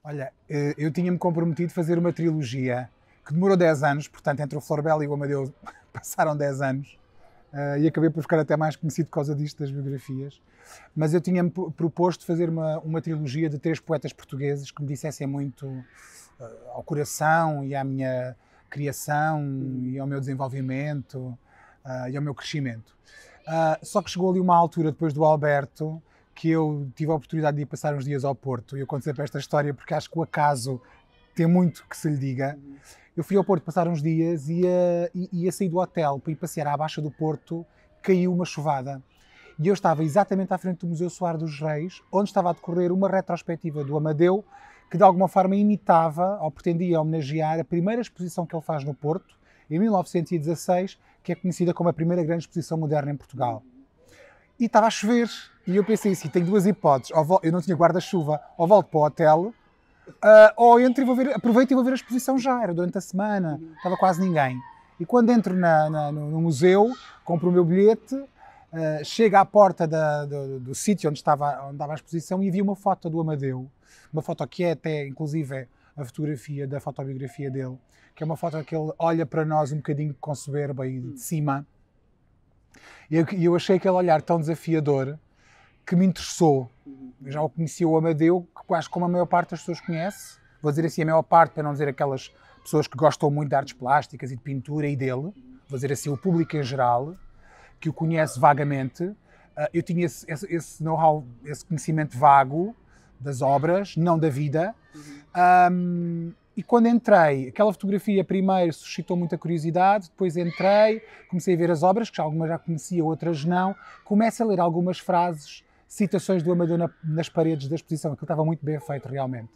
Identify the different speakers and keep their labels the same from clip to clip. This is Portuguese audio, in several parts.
Speaker 1: Olha, eu tinha-me comprometido a fazer uma trilogia que demorou 10 anos, portanto, entre o Florbela e o Amadeu passaram 10 anos, e acabei por ficar até mais conhecido por causa disto das biografias. Mas eu tinha-me proposto fazer uma trilogia de 3 poetas portugueses que me dissessem muito ao coração e à minha criação e ao meu desenvolvimento e ao meu crescimento. Só que chegou ali uma altura, depois do Alberto, que eu tive a oportunidade de ir passar uns dias ao Porto. E eu conto sempre esta história porque acho que o acaso tem muito que se lhe diga. Eu fui ao Porto passar uns dias e ia sair do hotel para ir passear à Baixa do Porto, caiu uma chuvada. E eu estava exatamente à frente do Museu Soares dos Reis, onde estava a decorrer uma retrospectiva do Amadeu, que de alguma forma imitava ou pretendia homenagear a primeira exposição que ele faz no Porto, em 1916, que é conhecida como a primeira grande exposição moderna em Portugal. E estava a chover, e eu pensei assim, tenho duas hipóteses, eu não tinha guarda-chuva, ou volto para o hotel, ou entro e aproveito e vou ver a exposição já, era durante a semana, estava quase ninguém. E quando entro no museu, compro o meu bilhete, chego à porta do sítio onde estava a exposição e vi uma foto do Amadeu, uma foto que é até, inclusive, a fotografia da fotobiografia dele, que é uma foto que ele olha para nós um bocadinho com soberba e de cima. E eu achei aquele olhar tão desafiador que me interessou. Eu já o conhecia o Amadeu, quase como a maior parte das pessoas conhece. Vou dizer assim, a maior parte, para não dizer aquelas pessoas que gostam muito de artes plásticas e de pintura e dele. Vou dizer assim, o público em geral, que o conhece vagamente. Eu tinha esse know-how, esse conhecimento vago das obras, não da vida. E quando entrei, aquela fotografia primeiro suscitou muita curiosidade, depois entrei, comecei a ver as obras, que algumas já conhecia, outras não, começo a ler algumas frases, citações do Amadeu nas paredes da exposição, aquilo estava muito bem feito realmente.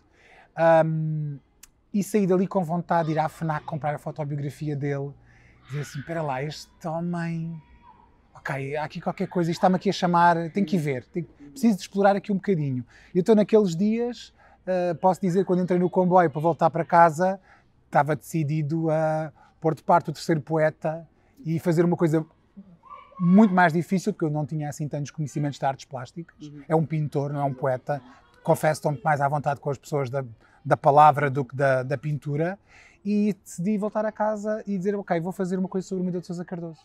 Speaker 1: E saí dali com vontade de ir à FNAC comprar a fotobiografia dele, dizer assim, espera lá, este homem... Ok, há aqui qualquer coisa, isto está-me aqui a chamar, tenho que ir ver, preciso de explorar aqui um bocadinho. E então naqueles dias... posso dizer que quando entrei no comboio para voltar para casa, estava decidido a pôr de parte o terceiro poeta e fazer uma coisa muito mais difícil, porque eu não tinha assim tantos conhecimentos de artes plásticas. É um pintor, não é um poeta. Confesso que estou mais à vontade com as pessoas da palavra do que da pintura. E decidi voltar a casa e dizer, ok, vou fazer uma coisa sobre o Amadeu de Sousa Cardoso.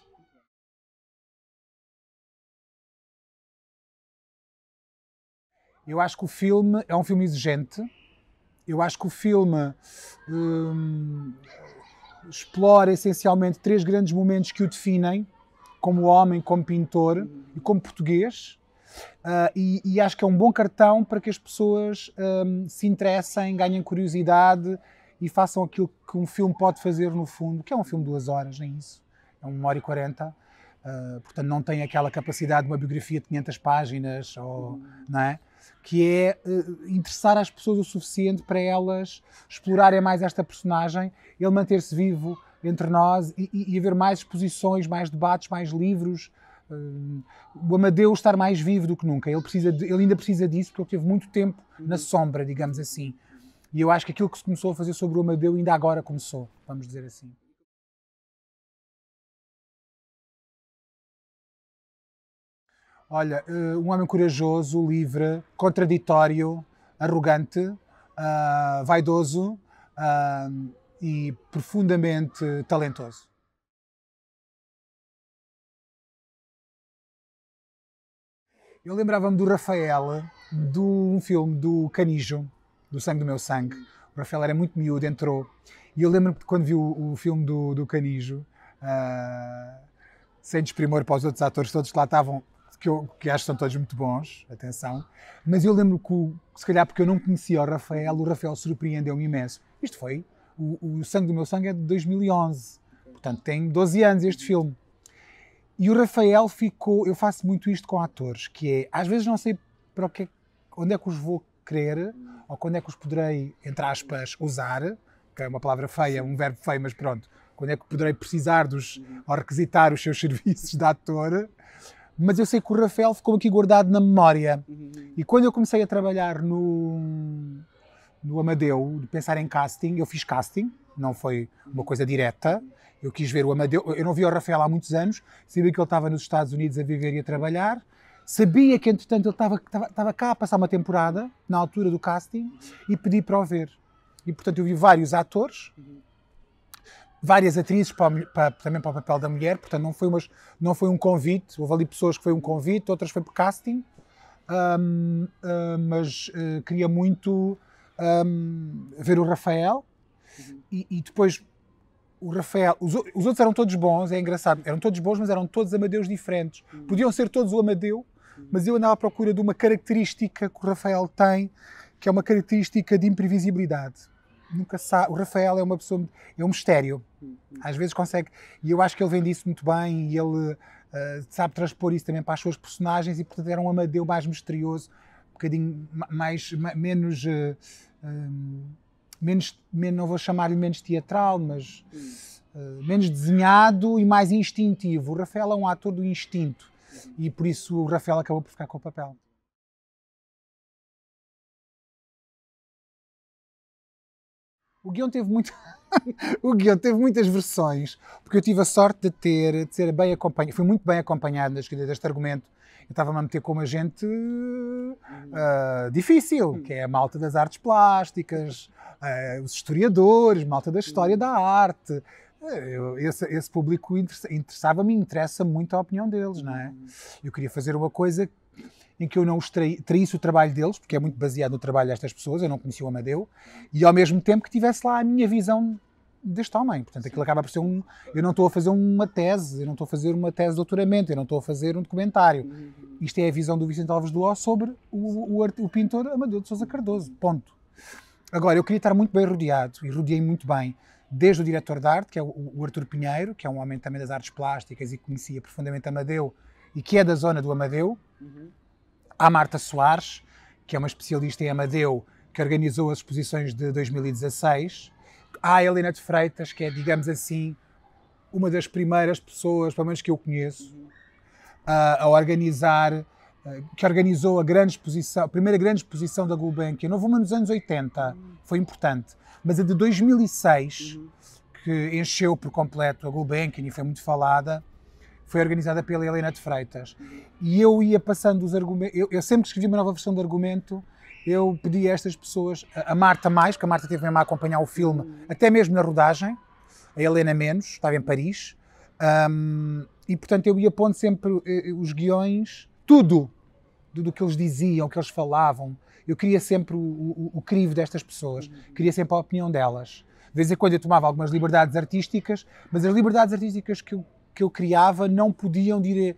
Speaker 1: Eu acho que o filme é um filme exigente. Eu acho que o filme explora essencialmente 3 grandes momentos que o definem, como homem, como pintor e como português. E acho que é um bom cartão para que as pessoas se interessem, ganhem curiosidade e façam aquilo que um filme pode fazer no fundo, que é um filme de 2 horas, nem isso. É 1h40. Portanto, não tem aquela capacidade de uma biografia de 500 páginas, não é? Que é interessar as pessoas o suficiente para elas explorarem mais esta personagem, ele manter-se vivo entre nós e haver mais exposições, mais debates, mais livros. O Amadeu estar mais vivo do que nunca. Ele ainda precisa disso porque ele teve muito tempo na sombra, digamos assim. E eu acho que aquilo que se começou a fazer sobre o Amadeu ainda agora começou, vamos dizer assim. Olha, um homem corajoso, livre, contraditório, arrogante, vaidoso e profundamente talentoso. Eu lembrava-me do Rafael, de um filme do Canijo, do Sangue do Meu Sangue. O Rafael era muito miúdo, entrou. E eu lembro-me de quando vi o filme do Canijo, sem desprimor para os outros atores todos que lá estavam, que acho que são todos muito bons, atenção, mas eu lembro que, se calhar porque eu não conhecia o Rafael surpreendeu-me imenso. Isto foi, o Sangue do Meu Sangue é de 2011, portanto tem 12 anos este filme. E o Rafael ficou, eu faço muito isto com atores, que é, às vezes não sei para onde é que os vou querer, ou quando é que os poderei, entre aspas, usar, que é uma palavra feia, um verbo feio, mas pronto, quando é que poderei precisar ou requisitar os seus serviços de ator. Mas eu sei que o Rafael ficou aqui guardado na memória. E quando eu comecei a trabalhar no Amadeu, de pensar em casting, eu fiz casting, não foi uma coisa direta. Eu quis ver o Amadeu, eu não vi o Rafael há muitos anos, sabia que ele estava nos Estados Unidos a viver e a trabalhar, Sabia que, entretanto, ele estava cá a passar uma temporada, na altura do casting, e pedi para o ver. E, portanto, eu vi vários atores, várias atrizes também para o papel da mulher, portanto, não foi um convite. Houve ali pessoas que foi um convite, outras foi por casting, mas queria muito ver o Rafael. E depois, o Rafael, os outros eram todos bons, é engraçado, eram todos bons, mas eram todos Amadeus diferentes. Podiam ser todos o Amadeu, mas eu andava à procura de uma característica que o Rafael tem, que é uma característica de imprevisibilidade. Nunca sabe, o Rafael é uma pessoa, é um mistério. Às vezes consegue, e eu acho que ele vende isso muito bem, e ele sabe transpor isso também para as suas personagens, e portanto era um Amadeu mais misterioso, um bocadinho menos, não vou chamar-lhe menos teatral, mas menos desenhado e mais instintivo. O Rafael é um ator do instinto e por isso o Rafael acabou por ficar com o papel. O guião teve o guião teve muitas versões, porque eu tive a sorte de ser bem acompanhado, fui muito bem acompanhado na escrita deste argumento. Eu estava-me a meter com uma gente difícil, que é a malta das artes plásticas, os historiadores, malta da história da arte. Esse público interessava-me e interessa muito a opinião deles, não é? Eu queria fazer uma coisa em que eu não traísse o trabalho deles, porque é muito baseado no trabalho destas pessoas, eu não conhecia o Amadeu, e ao mesmo tempo que tivesse lá a minha visão deste homem. Portanto, aquilo acaba por ser eu não estou a fazer uma tese, eu não estou a fazer uma tese de doutoramento, eu não estou a fazer um documentário. Isto é a visão do Vicente Alves Duó sobre o pintor Amadeu de Sousa Cardoso. Ponto. Agora, eu queria estar muito bem rodeado, e rodeei muito bem, desde o diretor de arte, que é o Artur Pinheiro, que é um homem também das artes plásticas e que conhecia profundamente Amadeu, e que é da zona do Amadeu, à Marta Soares, que é uma especialista em Amadeu, que organizou as exposições de 2016, à Helena de Freitas, que é, digamos assim, uma das primeiras pessoas, pelo menos que eu conheço, a organizar, que organizou a primeira grande exposição da Gulbenkian. Houve uma nos anos 80, foi importante, mas a de 2006, que encheu por completo a Gulbenkian e foi muito falada, foi organizada pela Helena de Freitas. E eu ia passando os argumentos, eu sempre que escrevia uma nova versão de argumento, eu pedi a estas pessoas, a Marta mais, porque a Marta teve mesmo a acompanhar o filme, até mesmo na rodagem, a Helena menos, estava em Paris, e portanto eu ia pondo sempre os guiões, tudo do que eles diziam, o que eles falavam. Eu queria sempre o crivo destas pessoas, queria sempre a opinião delas. De vez em quando eu tomava algumas liberdades artísticas, mas as liberdades artísticas que eu criava não podiam ir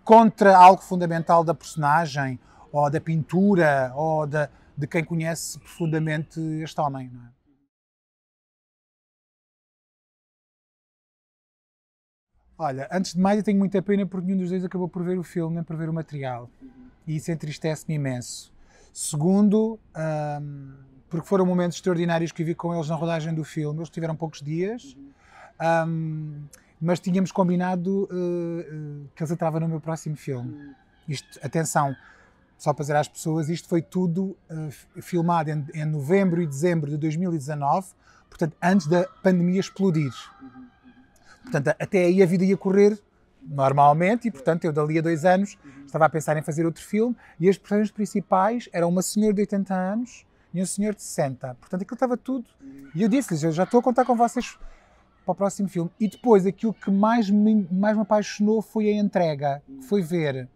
Speaker 1: contra algo fundamental da personagem, ou da pintura, ou de quem conhece profundamente este homem. Não é? Olha, antes de mais eu tenho muita pena porque nenhum dos dois acabou por ver o filme, nem por ver o material. E isso entristece-me imenso. Segundo, porque foram momentos extraordinários que eu vi com eles na rodagem do filme. Eles tiveram poucos dias, mas tínhamos combinado que eles entravam no meu próximo filme. Isto, atenção, só para dizer às pessoas, isto foi tudo filmado em novembro e dezembro de 2019, portanto, antes da pandemia explodir. Portanto, até aí a vida ia correr normalmente e, portanto, eu dali a 2 anos estava a pensar em fazer outro filme e as personagens principais eram uma senhora de 80 anos e um senhor de 60. Portanto, aquilo estava tudo. E eu disse-lhes, eu já estou a contar com vocês para o próximo filme. E depois, aquilo que mais me apaixonou foi a entrega, foi ver,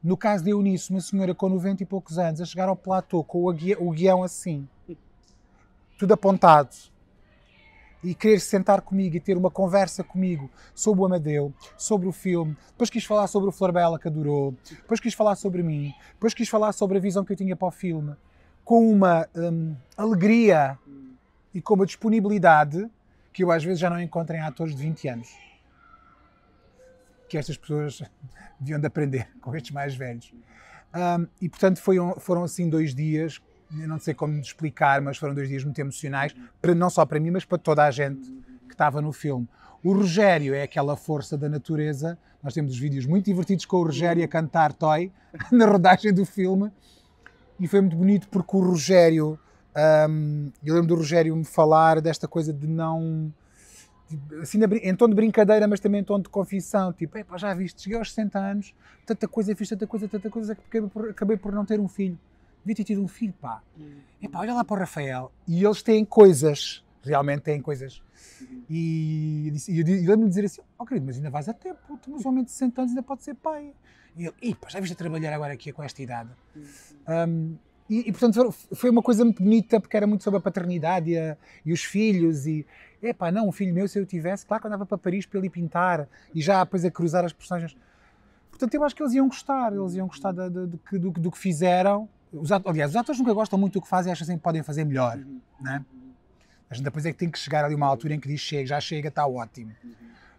Speaker 1: no caso de Eunice, uma senhora com 90 e poucos anos, a chegar ao platô com o guião assim, tudo apontado, e querer sentar comigo e ter uma conversa comigo sobre o Amadeu, sobre o filme. Depois quis falar sobre o Flarbella, que adorou. Depois quis falar sobre mim. Depois quis falar sobre a visão que eu tinha para o filme. Com uma alegria e com uma disponibilidade que eu às vezes já não encontro em atores de 20 anos. Que estas pessoas deviam de aprender com estes mais velhos. E portanto foram assim 2 dias, eu não sei como explicar, mas foram 2 dias muito emocionais, não só para mim, mas para toda a gente que estava no filme. O Rogério é aquela força da natureza. Nós temos vídeos muito divertidos com o Rogério a cantar Toy na rodagem do filme. E foi muito bonito porque o Rogério, eu lembro do Rogério me falar desta coisa de não assim, em tom de brincadeira, mas também em tom de confissão, tipo, epá, já viste, cheguei aos 60 anos, tanta coisa, fiz tanta coisa, que acabei por não ter um filho. Devia ter tido um filho, pá. Epá, olha lá para o Rafael. E eles têm coisas, realmente têm coisas. E eu lembro-me de dizer assim, oh querido, mas ainda vais a tempo, temos um homem de 60 anos, ainda pode ser pai. E ele, pá, já viste a trabalhar agora aqui com esta idade. Portanto, foi uma coisa muito bonita, porque era muito sobre a paternidade e os filhos. E, epá, não, um filho meu, se eu tivesse, claro que andava para Paris para ele pintar e já depois a cruzar as personagens. Portanto, eu acho que eles iam gostar do que fizeram. Aliás, os atores nunca gostam muito do que fazem e acham sempre que podem fazer melhor. Né? A gente depois é que tem que chegar ali a uma altura em que diz chega, já chega, está ótimo.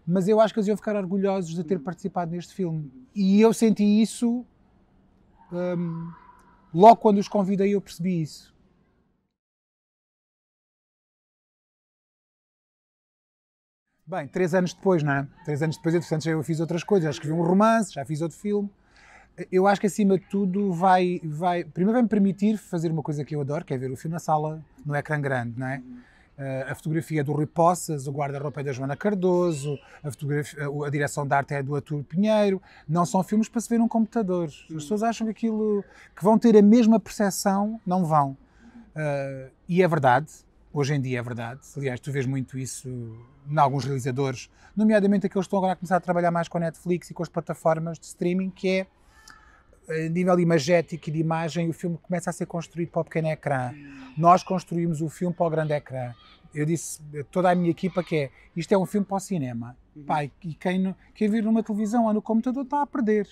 Speaker 1: Mas eu acho que eles iam ficar orgulhosos de ter participado neste filme. E eu senti isso... logo quando os convidei eu percebi isso. Bem, 3 anos depois, não é? 3 anos depois, entretanto, eu fiz outras coisas, já escrevi um romance, já fiz outro filme. Eu acho que acima de tudo primeiro vai-me permitir fazer uma coisa que eu adoro, que é ver o filme na sala, no ecrã grande, não é? A fotografia é do Rui Poças, o guarda-roupa é da Joana Cardoso, a direção de arte é do Artur Pinheiro. Não são filmes para se ver num computador. As pessoas acham que que vão ter a mesma percepção, não vão. E é verdade, hoje em dia é verdade. Aliás, tu vês muito isso em alguns realizadores, nomeadamente aqueles que estão agora a começar a trabalhar mais com a Netflix e com as plataformas de streaming, que é, a nível imagético e de imagem, o filme começa a ser construído para o pequeno ecrã. Nós construímos o filme para o grande ecrã. Eu disse a toda a minha equipa que isto é um filme para o cinema. Pai, e quem vir numa televisão ou no computador está a perder.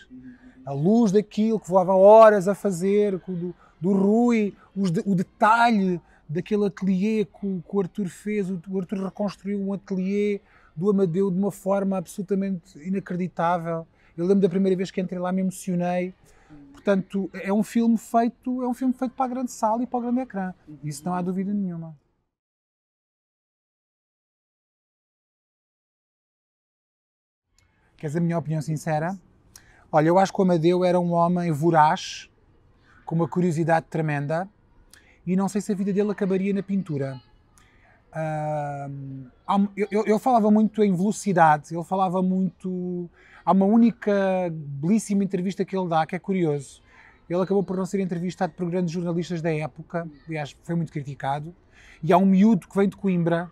Speaker 1: A luz daquilo que voava horas a fazer, do Rui, o detalhe daquele ateliê que o Artur fez, o Artur reconstruiu um ateliê do Amadeu de uma forma absolutamente inacreditável. Eu lembro da primeira vez que entrei lá, me emocionei. Portanto, é um filme feito para a grande sala e para o grande ecrã. Isso não há dúvida nenhuma. Queres a minha opinião sincera? Olha, eu acho que o Amadeu era um homem voraz, com uma curiosidade tremenda, e não sei se a vida dele acabaria na pintura. Ele falava muito em velocidade, ele falava muito... Há uma única belíssima entrevista que ele dá, que é curioso. Ele acabou por não ser entrevistado por grandes jornalistas da época, aliás, foi muito criticado. E há um miúdo que vem de Coimbra,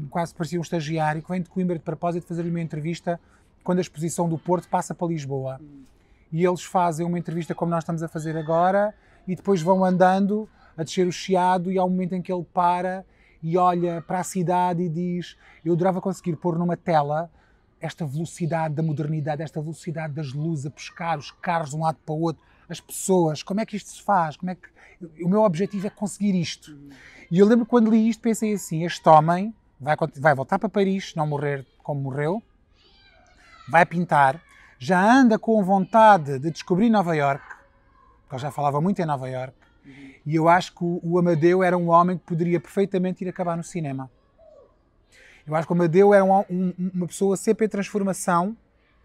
Speaker 1: quase parecia um estagiário, que vem de Coimbra de propósito fazer-lhe uma entrevista quando a exposição do Porto passa para Lisboa. E eles fazem uma entrevista como nós estamos a fazer agora e depois vão andando a descer o Chiado e há um momento em que ele para e olha para a cidade e diz: eu adorava conseguir pôr numa tela esta velocidade da modernidade, esta velocidade das luzes a pescar, os carros de um lado para o outro, as pessoas, como é que isto se faz? O meu objetivo é conseguir isto. E eu lembro que quando li isto pensei assim, este homem vai voltar para Paris, não morrer como morreu, vai pintar, já anda com vontade de descobrir Nova Iorque, porque ele já falava muito em Nova Iorque, e eu acho que o Amadeu era um homem que poderia perfeitamente ir acabar no cinema. Eu acho que o Amadeu era uma pessoa sempre em transformação,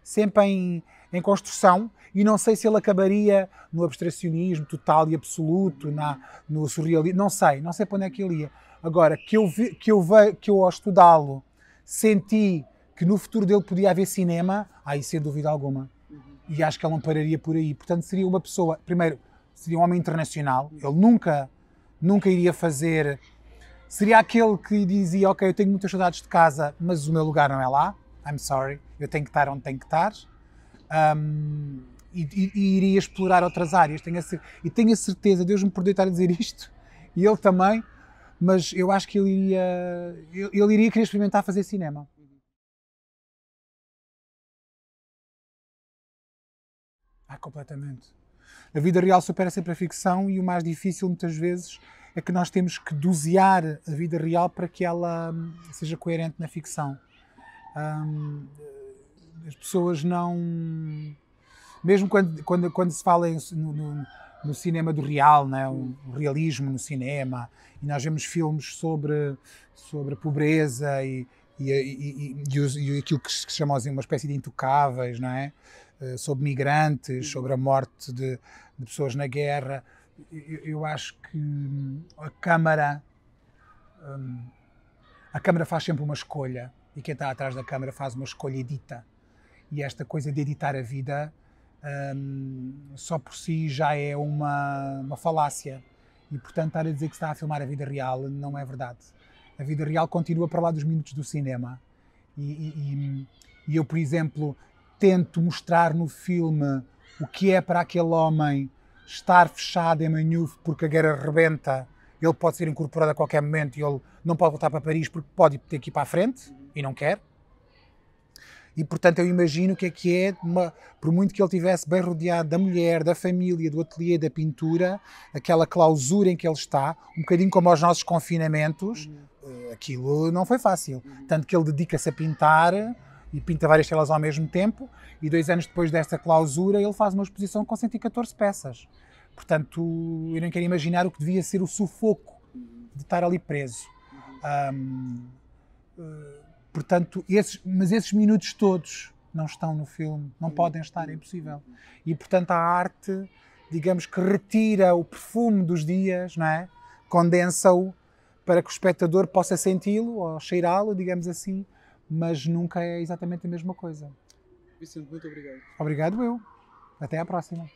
Speaker 1: sempre em construção, e não sei se ele acabaria no abstracionismo total e absoluto, no surrealismo, não sei para onde é que ele ia. Agora, que eu ao estudá-lo senti que no futuro dele podia haver cinema, aí sem dúvida alguma. E acho que ele não pararia por aí. Portanto, seria uma pessoa, primeiro, seria um homem internacional, ele nunca iria fazer... Seria aquele que dizia, ok, eu tenho muitas saudades de casa, mas o meu lugar não é lá, I'm sorry, eu tenho que estar onde tenho que estar. E iria explorar outras áreas. Tenho a certeza, Deus me perdoe estar a dizer isto, e ele também, mas eu acho que ele iria querer experimentar fazer cinema. Completamente. A vida real supera sempre a ficção e o mais difícil, muitas vezes, é que nós temos que dosear a vida real para que ela seja coerente na ficção. As pessoas não... Mesmo quando se fala no cinema do real, né? O realismo no cinema, e nós vemos filmes sobre a pobreza e aquilo que se chama assim, uma espécie de intocáveis, não é? Sobre migrantes, sobre a morte de pessoas na guerra. Eu acho que a Câmara a câmara faz sempre uma escolha e quem está atrás da câmara faz uma escolha e edita. E esta coisa de editar a vida só por si já é uma falácia. E, portanto, estar a dizer que se está a filmar a vida real não é verdade. A vida real continua para lá dos minutos do cinema. E eu, por exemplo, tento mostrar no filme o que é para aquele homem estar fechado em Manhouf porque a guerra rebenta, ele pode ser incorporado a qualquer momento e ele não pode voltar para Paris porque pode ter que ir para a frente e não quer. E, portanto, eu imagino o que é por muito que ele estivesse bem rodeado da mulher, da família, do ateliê, da pintura, aquela clausura em que ele está, um bocadinho como aos nossos confinamentos, aquilo não foi fácil. Tanto que ele dedica-se a pintar e pinta várias telas ao mesmo tempo e 2 anos depois desta clausura ele faz uma exposição com 114 peças. Portanto, eu nem quero imaginar o que devia ser o sufoco de estar ali preso. Portanto, mas esses minutos todos não estão no filme, não podem estar, é impossível. E, portanto, a arte, digamos que retira o perfume dos dias, não é? Condensa-o para que o espectador possa senti-lo ou cheirá-lo, digamos assim, mas nunca é exatamente a mesma coisa.
Speaker 2: Vicente, muito obrigado.
Speaker 1: Obrigado eu. Até à próxima.